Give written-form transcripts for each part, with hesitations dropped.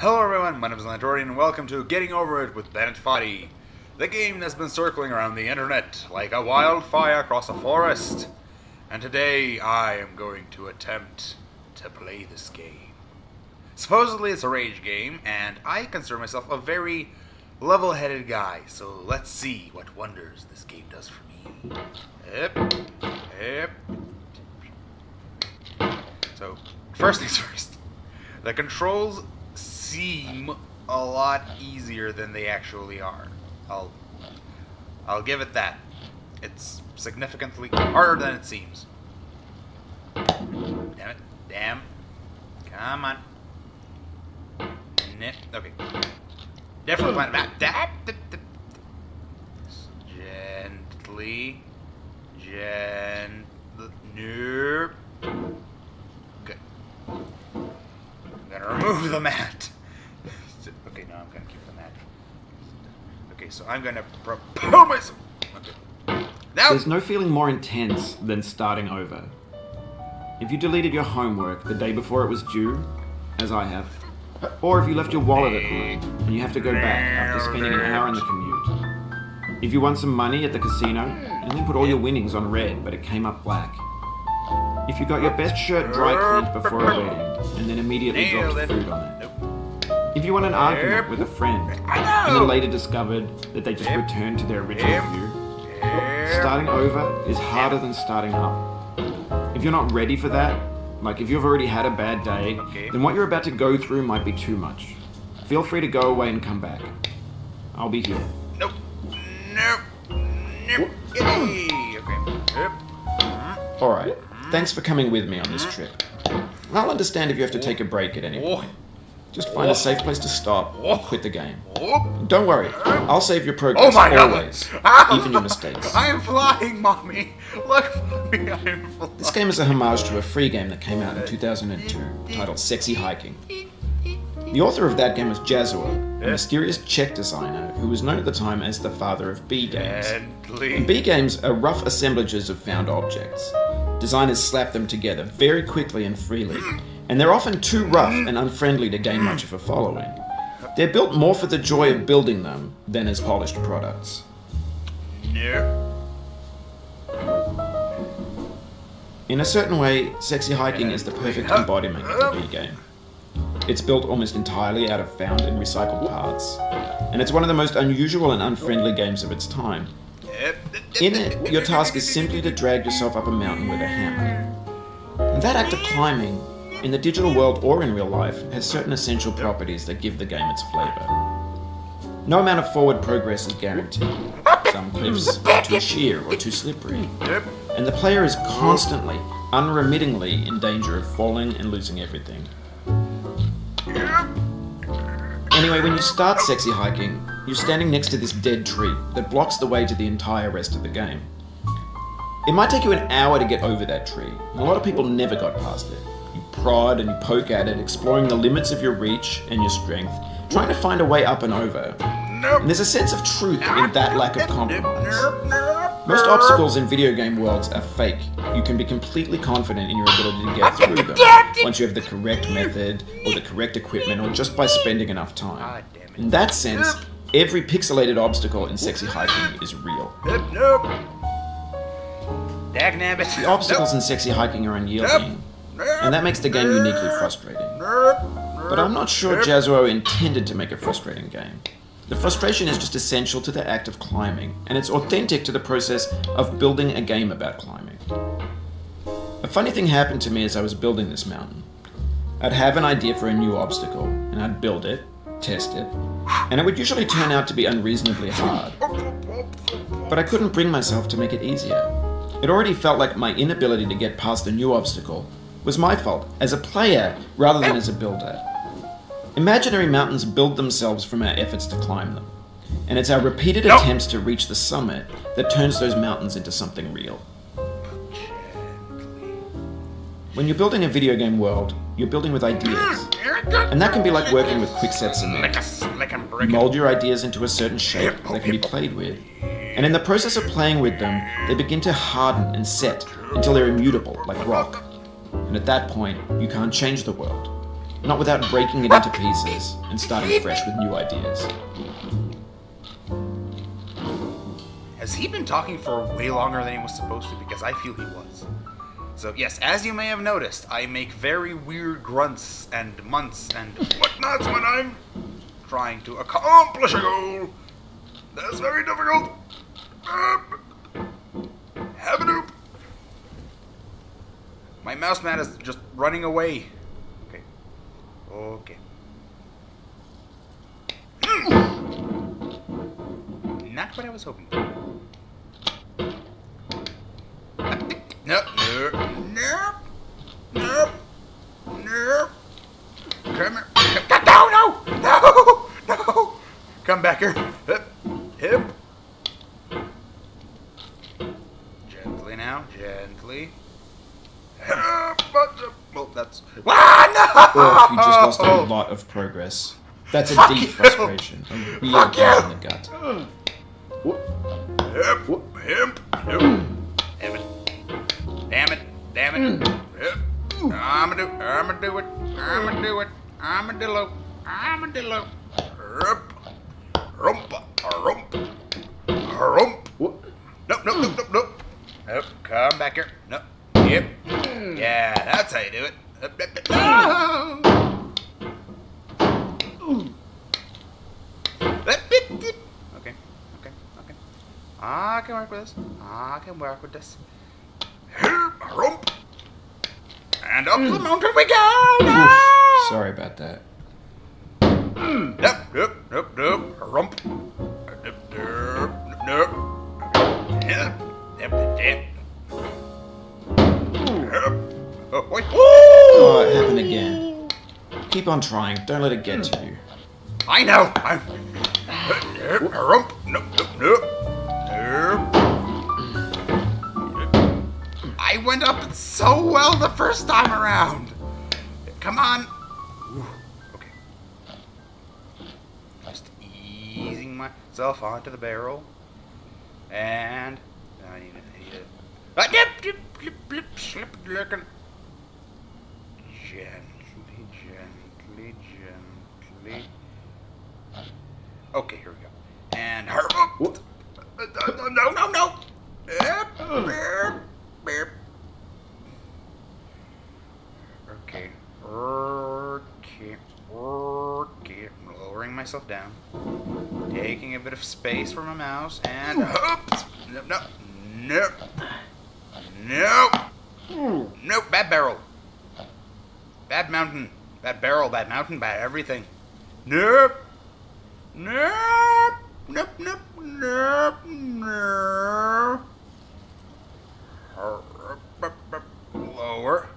Hello everyone, my name is Lanetorty and welcome to Getting Over It with Lanetorty, the game that's been circling around the internet like a wildfire across a forest. And today I am going to attempt to play this game. Supposedly it's a rage game, and I consider myself a very level-headed guy, so let's see what wonders this game does for me. Yep. So, first things first, the controls seem a lot easier than they actually are. I'll give it that. It's significantly harder than it seems. Damn it. Damn. Come on. Okay. Definitely plant back. Gently. Nope. Good. I'm gonna remove the mat. Okay, no, I'm gonna keep the mat. Okay, so I'm gonna propel myself. Okay. Now. There's no feeling more intense than starting over. If you deleted your homework the day before it was due, as I have, or if you left your wallet at home and you have to go back after spending an hour in the commute. If you won some money at the casino and then put all your winnings on red but it came up black. If you got your best shirt dry cleaned before a wedding and then immediately dropped food on it. If you won an argument with a friend and then later discovered that they just returned to their original view. Starting over is harder than starting up. If you're not ready for that, like if you've already had a bad day, then what you're about to go through might be too much. Feel free to go away and come back. I'll be here. Nope. Yay! Okay. Alright, thanks for coming with me on this trip. I'll understand if you have to take a break at any point. Just find a safe place to stop and quit the game. Don't worry, I'll save your progress always, even your mistakes. I am flying, Mommy! Look, Mommy, I am flying. This game is a homage to a free game that came out in 2002, titled Sexy Hiking. The author of that game was Jazuo, a mysterious Czech designer who was known at the time as the father of B games. And B games are rough assemblages of found objects. Designers slap them together very quickly and freely, and they're often too rough and unfriendly to gain much of a following. They're built more for the joy of building them than as polished products. In a certain way, Sexy Hiking is the perfect embodiment of the B game. It's built almost entirely out of found and recycled parts, and it's one of the most unusual and unfriendly games of its time. In it, your task is simply to drag yourself up a mountain with a hammer. And that act of climbing, in the digital world or in real life, has certain essential properties that give the game its flavor. No amount of forward progress is guaranteed. Some cliffs are too sheer or too slippery, and the player is constantly, unremittingly in danger of falling and losing everything. Anyway, when you start Sexy Hiking, you're standing next to this dead tree that blocks the way to the entire rest of the game. It might take you an hour to get over that tree, and a lot of people never got past it. You prod and you poke at it, exploring the limits of your reach and your strength, trying to find a way up and over. And there's a sense of truth in that lack of compromise. Most obstacles in video game worlds are fake. You can be completely confident in your ability to get through them, once you have the correct method, or the correct equipment, or just by spending enough time. In that sense, every pixelated obstacle in Sexy Hiking is real. The obstacles in Sexy Hiking are unyielding, and that makes the game uniquely frustrating. But I'm not sure Jazuo intended to make a frustrating game. The frustration is just essential to the act of climbing, and it's authentic to the process of building a game about climbing. A funny thing happened to me as I was building this mountain. I'd have an idea for a new obstacle, and I'd build it, test it, and it would usually turn out to be unreasonably hard. But I couldn't bring myself to make it easier. It already felt like my inability to get past the new obstacle was my fault, as a player rather than as a builder. Imaginary mountains build themselves from our efforts to climb them, and it's our repeated attempts to reach the summit that turns those mountains into something real. When you're building a video game world, you're building with ideas, and that can be like working with quickset cement. You mold your ideas into a certain shape that can be played with, and in the process of playing with them, they begin to harden and set until they're immutable, like rock. And at that point, you can't change the world. Not without breaking it into pieces and starting fresh with new ideas. Has he been talking for way longer than he was supposed to? Because I feel he was. So yes, as you may have noticed, I make very weird grunts and munts and whatnots when I'm trying to accomplish a goal. That's very difficult. Habadoop. My mouse mat is just running away. Okay. Okay. Not what I was hoping for. Nope. Nope. Nope. Nope. Nope. Come here. No, no! No! No! Come back here. Hip. Hip. Gently now. Gently. Well, that's... Ah, no! Or you just lost a lot of progress. That's a deep frustration. A real pain in the gut. Hip. Hip. Hip. Damn it. Damn it. Damn it. Hip. I'ma do it. I'ma do it. Armadillo. Armadillo. Rump. Rump. Rump. Rump. Nope, nope, nope, nope, nope. Nope, come back here. Nope. Yep. Yeah, that's how you do it. No! Okay, okay, okay. I can work with this. I can work with this. Rump. And up the mountain we go! No! Sorry about that. Nope, nope, nope, nope. Rump. Nope, nope, nope. Yep, yep, yep. Oh, wait. Oh, it happened again. Keep on trying. Don't let it get to you. I know. I'm. Rump. Nope, nope, nope. Nope. I went up so well the first time around. Come on. Ooh, okay. Just easing myself onto the barrel. And I need it. Gently, gently, gently. Okay, here we go. And her. No, no, no. Okay. Okay. Okay. I'm lowering myself down. Taking a bit of space for my mouse and nope, nope, nope, nope, nope. Bad barrel, bad mountain, bad barrel, bad mountain, bad everything. Nope, nope, nope, nope, nope, nope. Lower.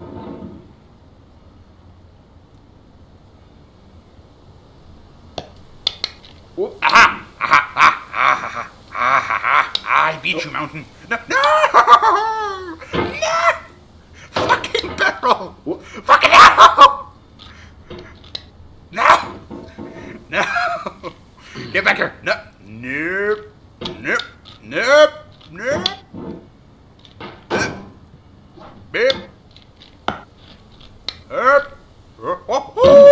Aha! Aha! Aha! Aha! I beat you, mountain. No! No! No! Fucking barrel! Fucking no! No! No! Get back here! No! Nope! Nope! Nope! Nope! Beep! Up! Oh!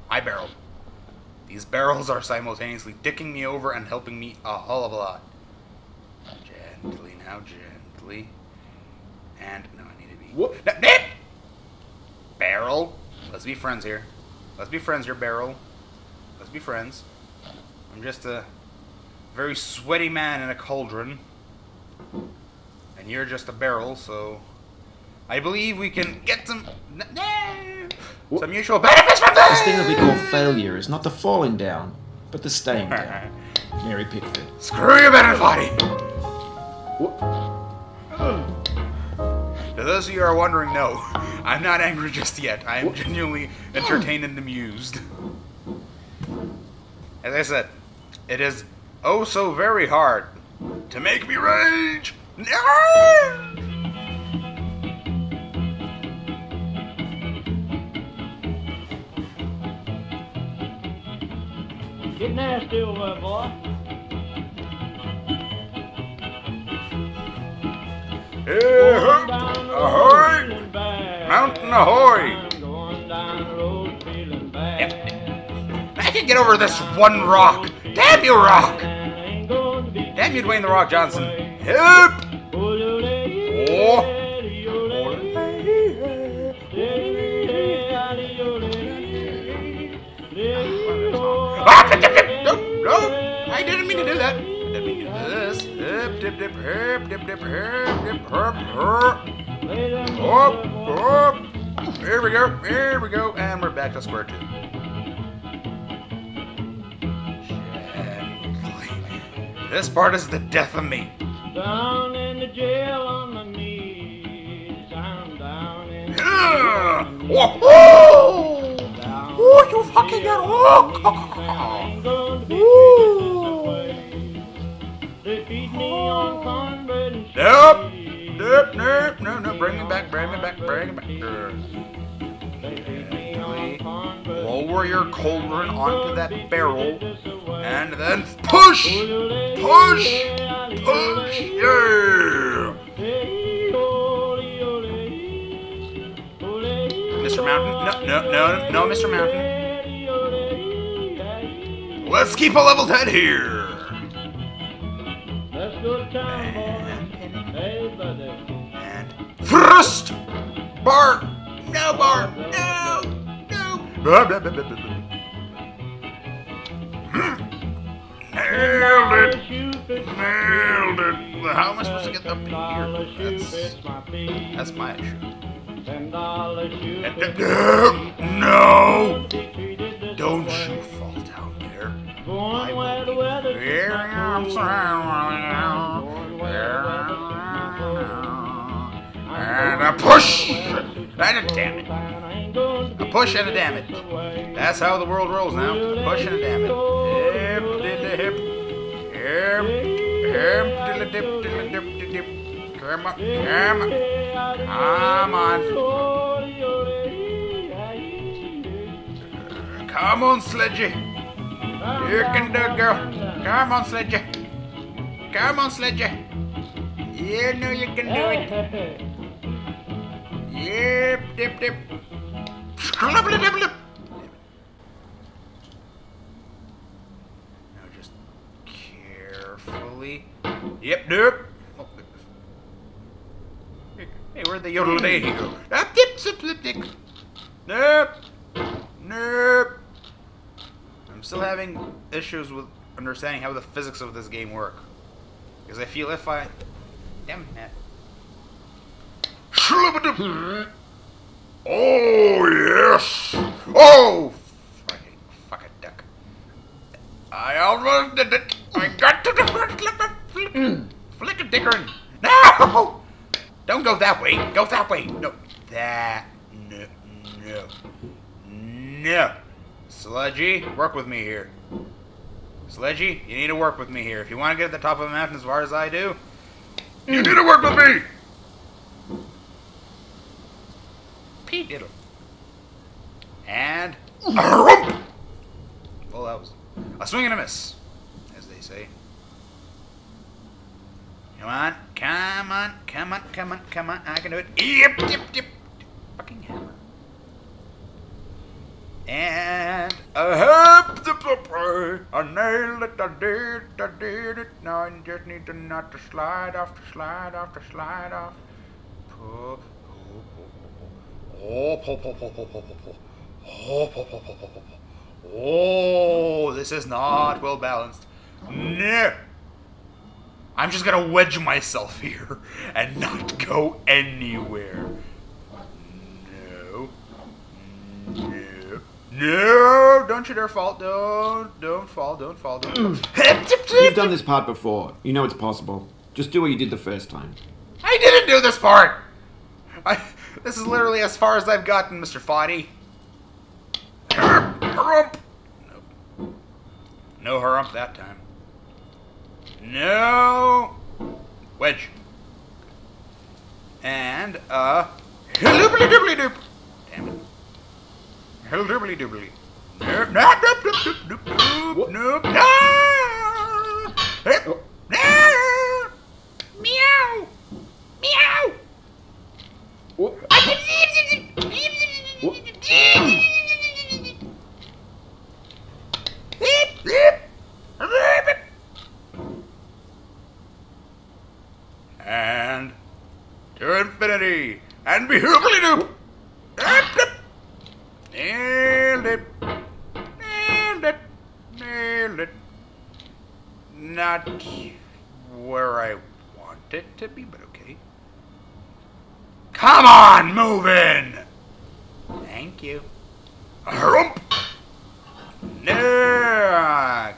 I barreled. These barrels are simultaneously dicking me over and helping me a hell of a lot. Gently now, gently. And no, I need to be. Whoop. Nip! Barrel. Let's be friends here. Let's be friends here, barrel. Let's be friends. I'm just a very sweaty man in a cauldron. And you're just a barrel, so I believe we can get some mutual benefits from this! This thing that we call failure is not the falling down, but the staying down. Mary Pickford. Screw you, Lanetorty! To those of you who are wondering, no, I'm not angry just yet. I am genuinely entertained and amused. As I said, it is oh so very hard to make me rage! No! Get nasty over there, boy. Ahoy! Mountain ahoy! Yep. I can get over this one rock. Damn you, rock! Damn you, Dwayne the Rock Johnson. Hip! Oh! No! I didn't mean to do that. I didn't mean to do this. Hip, dip, dip, hip, dip, dip, hip, dip, hip, hip. Here we go, here we go, and we're back to square two. Gently. This part is the death of me. Down in the jail on my knees, I'm down in the Oh, oh, you fucking get They feed me on cornbread and Nope. No, bring me back. Lower your cauldron onto that barrel, and then push, yeah. Mr. Mountain, no, Mr. Mountain. Let's keep a level head here. let's go to town, boy. Hey, buddy. And thrust! Bar! No bar! No! Blah, blah, blah, blah, blah. Nailed it! How am I supposed to get up here? That's my issue. No! Don't you fall down there. I will be very and a push! And a damn it. A push and a damn it. That's how the world rolls now. A push and a damn it. Hip, diddly hip. Hip, diddly dip, diddly dip, diddly dip. Come on. Come on, Sledgy. You can do it, girl. Come on, Sledgy. You know you can do it. Yep, dip. Now just carefully. Yep, dip. Hey, where'd the yodel day go? Nope. I'm still having issues with understanding how the physics of this game work. Because I feel if I... Damn it. Oh, yes! Oh! Fucking duck. I almost did it! I got to the flick a dickerin'! No! Don't go that way! Go that way! No. No. Sledgy, work with me here. Sledgy, you need to work with me here. If you want to get at the top of the mountain as far as I do, you need to work with me! Diddle. And a rump! Well, that was a swing and a miss, as they say. Come on. I can do it. Yep. Fucking hammer. And I nailed it. I did it. Now I just need to not to slide off. Oh, this is not well balanced. No. I'm just gonna wedge myself here and not go anywhere. No, don't you dare fall. Don't fall. You've done this part before. You know it's possible. Just do what you did the first time. I didn't do this part. This is literally as far as I've gotten, Mr. Foddy. Harump. Nope. No harump that time. No. Wedge. And, doop. Damn it. Doobly. Nope. No. Meow. infinity and be hooply doop. Nailed it. Nailed it. Nailed it. Not where I want it to be, but okay. Come on, move in. Thank you. Rump. No,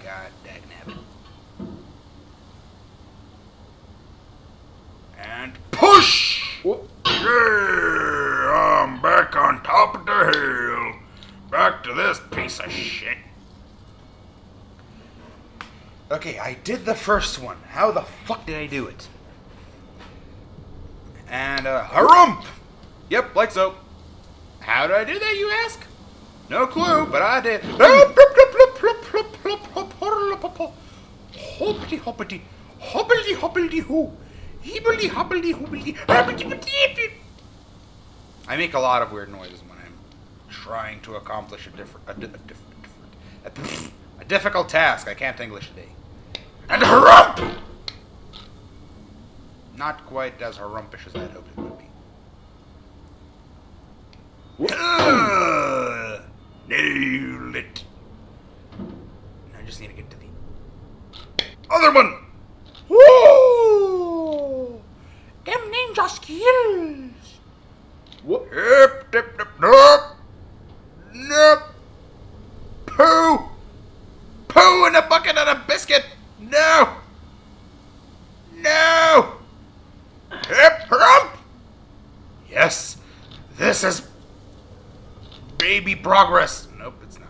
God dagnabbit. And push! Whoop. Yeah, I'm back on top of the hill. Back to this piece of shit. Okay, I did the first one. How the fuck did I do it? And, harump! Yep, like so. How did I do that, you ask? No clue, but I did. Hoppity hoppity, hobbledy hobbledy hoo, heebledy hobbledy hobbledy. I make a lot of weird noises when I'm trying to accomplish a difficult task. I can't English today. And harump! Not quite as harumpish as I'd hoped it would be. Nailed it. Now I just need to get to the other one. Woo! Them ninja skills. Whoop. Yep, dip, dip, nope. Nope. Poo. Poo in a bucket and a biscuit. No. No. Hip rump. Yes. This is baby progress. Nope, it's not.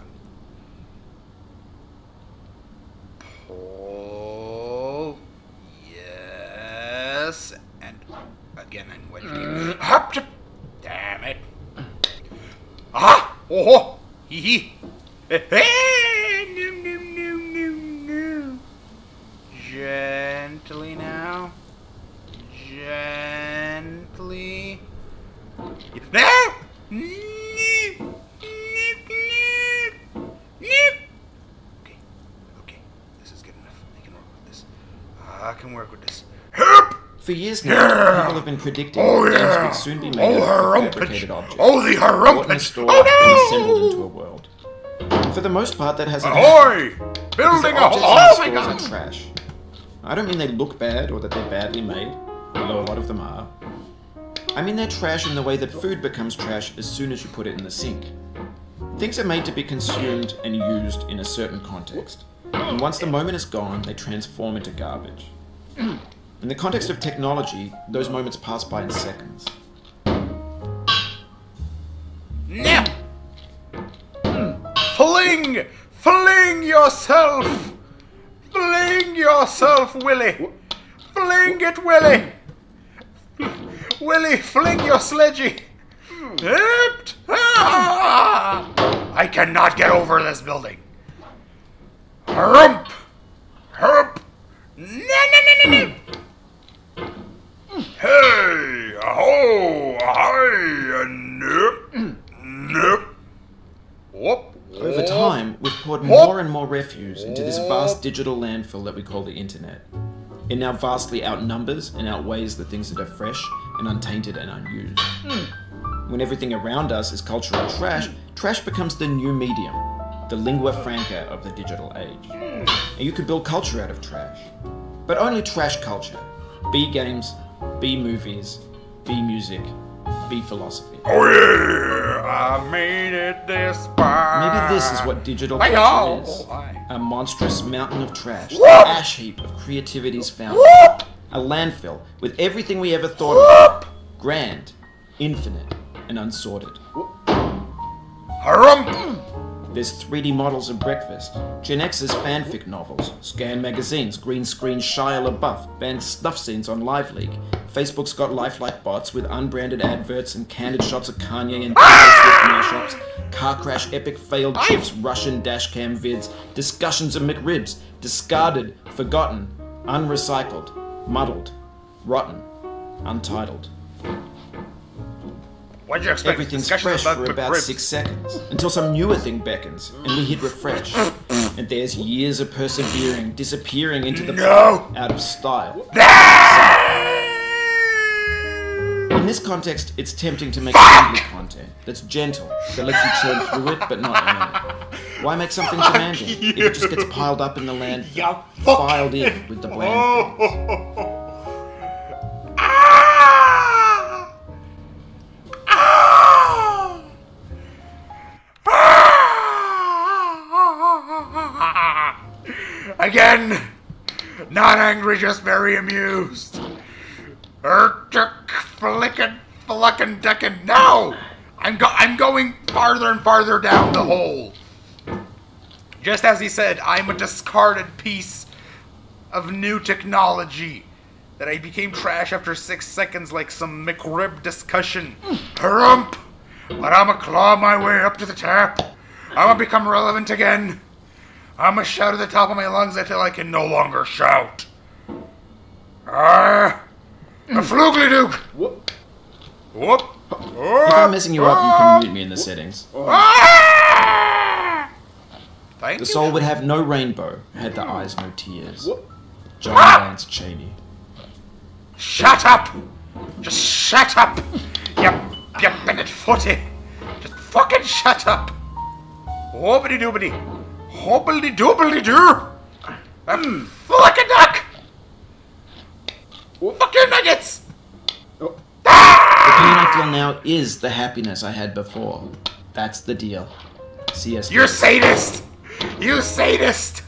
Pull. Yes. And again, I'm wedging it. Hop. Damn it. Ah. Oh. Hee hee. No, no, no, no, no. Gently now. Gently. No! Okay. This is good enough. I can work with this. I can work with this. Help! For years now, people have been predicting that games would soon be made out of fabricated objects. Oh, the bought in a harumpage! store Oh, and assembled no! into a world. For the most part, that hasn't Ahoy! happened. Building a Because hole! objects Oh in my stores god! are trash. I don't mean they look bad or that they're badly made, although a lot of them are. I mean they're trash in the way that food becomes trash as soon as you put it in the sink. Things are made to be consumed and used in a certain context. And once the moment is gone, they transform into garbage. In the context of technology, those moments pass by in seconds. Now! Fling! Fling yourself! Fling yourself, Willie! Fling it, Willie! Willie, fling your sledgy! Ah! I cannot get over this building. Harump! Harump! No, no, no, no, no! Hey! Aho! Ahi! Nope! Nope! Whoop! Over time, we've poured more and more refuse into this vast digital landfill that we call the internet. It now vastly outnumbers and outweighs the things that are fresh and untainted and unused. When everything around us is cultural trash, trash becomes the new medium, the lingua franca of the digital age. And you could build culture out of trash. But only trash culture. Be games, be movies, be music, be philosophy. Oh yeah, I made it this far. Maybe this is what digital Hi-yo. culture is. Hi. A monstrous mountain of trash, Whoop. an ash heap of creativity's fountain. Whoop. A landfill with everything we ever thought of. Grand, infinite, and unsorted. Harump! There's 3D models of breakfast, Gen X's fanfic novels, scan magazines, green screen Shia LaBeouf, banned snuff scenes on Live Leak. Facebook's got lifelike bots with unbranded adverts and candid shots of Kanye and Taylor Swift mashups, car crash epic failed chips, Russian dashcam vids, discussions of McRibs, discarded, forgotten, unrecycled, muddled, rotten, untitled. What'd you expect? Everything's Discussions fresh for about McRibs. 6 seconds, until some newer thing beckons, and we hit refresh. And there's years of persevering, disappearing into the No! out of style. In this context, it's tempting to make friendly content that's gentle, that lets you churn through it but not own it. Why make something demanding if it just gets piled up in the land, filed in with the bland things? Again, not angry, just very amused. Flickin' deckin'. No! I'm going farther and farther down the hole. Just as he said, I'm a discarded piece of new technology. That I became trash after 6 seconds like some McRib discussion. Harump! But I'ma claw my way up to the top. I'ma become relevant again. I'ma shout at the top of my lungs until I can no longer shout. A floogly-dook! Whoop. Whoop. If I'm messing you up, you can mute me in the settings. Thank The you. soul would have no rainbow, had the eyes no tears. John Lance Cheney. Shut up! Just shut up! You Bennett footy! Just fucking shut up! Hobbity-doobity! Hobbity-doobity-doo! Flick a duck! Fuck your nuggets! The pain I feel now is the happiness I had before. That's the deal. C.S. You're a sadist! You sadist!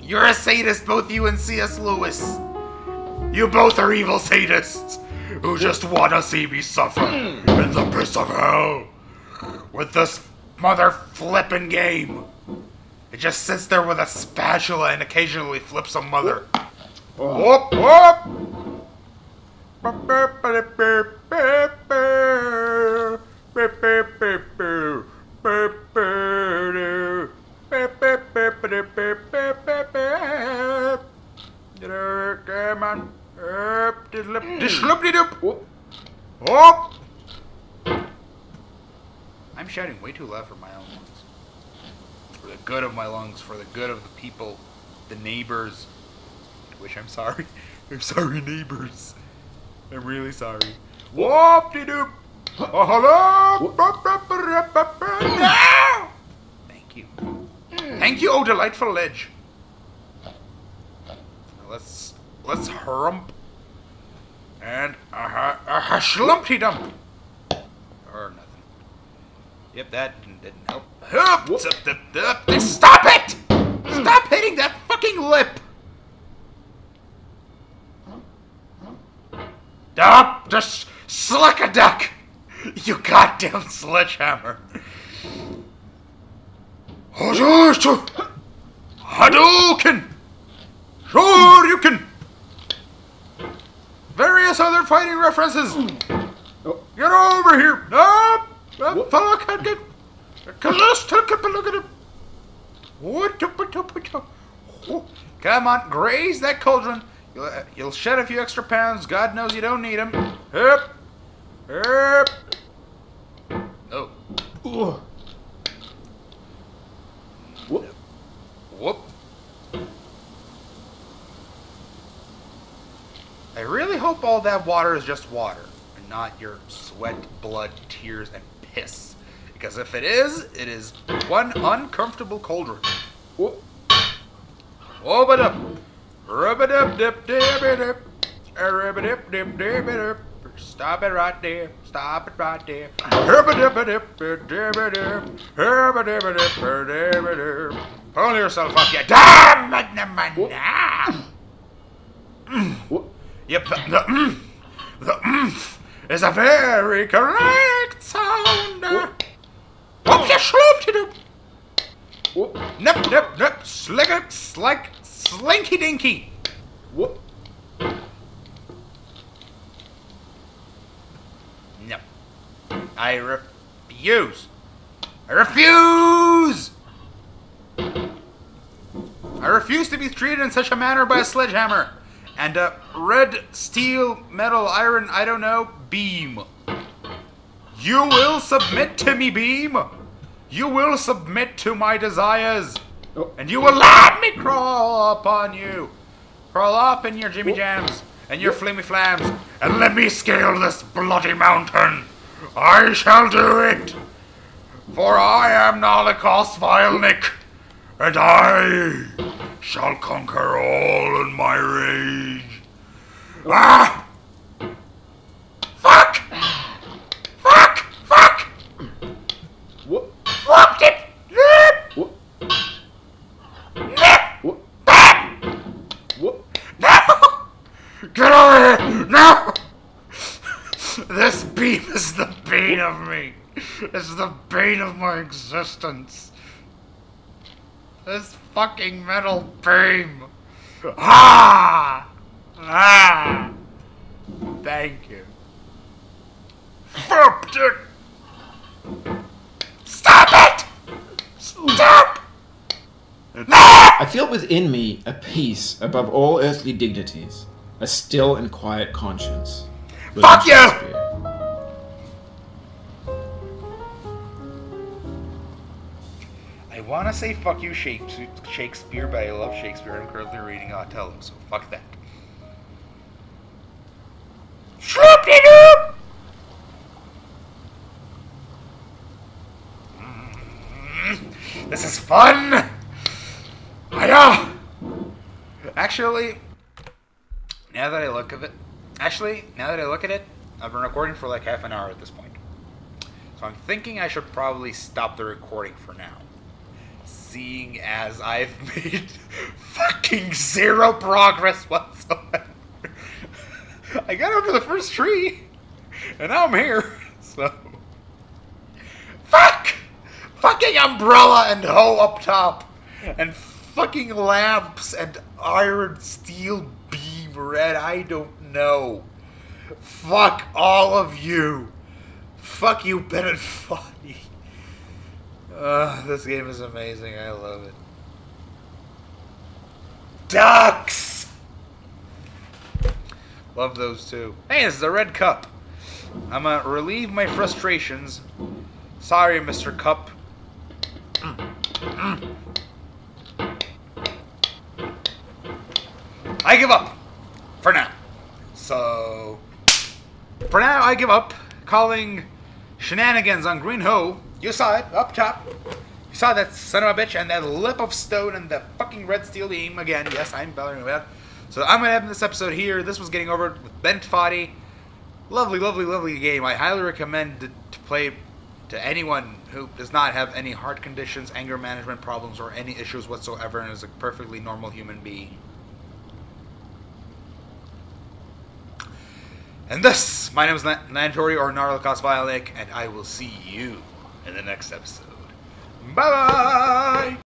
You're a sadist, both you and C.S. Lewis. You both are evil sadists who just want to see me suffer in the pits of hell with this mother flippin' game. It just sits there with a spatula and occasionally flips a mother. Whoop, whoop! Come on. Whoop! I'm shouting way too loud for my own lungs. For the good of my lungs, for the good of the people, the neighbors. Which I'm sorry. I'm sorry, neighbors. I'm really sorry. Whoop-de-doop! Oh, hello! Thank you. Thank you, oh delightful ledge. Let's hurump. And a schlumpty dump. Or nothing. Yep, that didn't help. Stop it! Stop hitting that fucking lip! Stop! Just slick a duck! You goddamn sledgehammer! Hadouken! Sure you can! Various other fighting references! Get over here! No! That fella can't get... Come on, graze that cauldron. You'll shed a few extra pounds. God knows you don't need them. Hup! Hup! Oh. Whoop. Whoop. I really hope all that water is just water, and not your sweat, blood, tears, and piss. Because if it is one uncomfortable cauldron. Whoop. Whoop-a-dup. Rub-a-dup-dip-dip-a-dup. Rub-a-dip-dip-dip-a-dup. Stop it right there. Stop it right there. Rub-a-dip-a-dip-a-dip-a-dup. Rub-a-dip-a-dip-a-dip-a-dup. Pull yourself up, you damn it, Yep, the is a very correct sound. Whoop, you sloop-de-doop. Nip, nip, nip, slinky dinky. Whoop. No. I refuse. I refuse! I refuse to be treated in such a manner by a sledgehammer. And a red, steel, metal, iron, I don't know, beam. You will submit to me, beam. You will submit to my desires. And you will let me crawl upon you. Crawl up in your Jimmy Jams. and your flamey flams, and let me scale this bloody mountain. I shall do it, for I am Holocaust Violnik, and I shall conquer all in my rage. Ah! Fuck! Fuck! Fuck! What? Fucked it! What? What? What? No! Get over here! No! This beam is the bane of me. It's the bane of my existence. This fucking metal beam. Ah! Ah! Thank you. Fuck it! Stop it! Stop! No! I feel within me a peace above all earthly dignities, a still and quiet conscience. Fuck you! Shakespeare. I want to say fuck you Shakespeare, but I love Shakespeare. I'm currently reading Othello, so fuck that. Shroop-de-doop! This is fun! Hiya! Actually, now that I look at it, I've been recording for like half an hour at this point. So I'm thinking I should probably stop the recording for now. Seeing as I've made fucking zero progress whatsoever. I got over the first tree, and now I'm here, so... Fuck! Fucking umbrella and hoe up top, and fucking lamps and iron steel beam red, I don't know. Fuck all of you. Fuck you, Bennett Foddy. This game is amazing, I love it. Ducks! Love those too. Hey, this is a red cup. I'm gonna relieve my frustrations. Sorry, Mr. Cup. I give up. For now. So... For now, I give up. Calling shenanigans on Green Hoe. You saw it, up top. You saw that son of a bitch and that lip of stone and the fucking red steel beam again. Yes, I'm bellowing about it. So I'm going to end this episode here. This was Getting Over It with Bennett Foddy. Lovely, lovely, lovely game. I highly recommend it to play to anyone who does not have any heart conditions, anger management problems, or any issues whatsoever and is a perfectly normal human being. And this, my name is Lanetorty or Holocaust Violnik, and I will see you in the next episode. Bye-bye!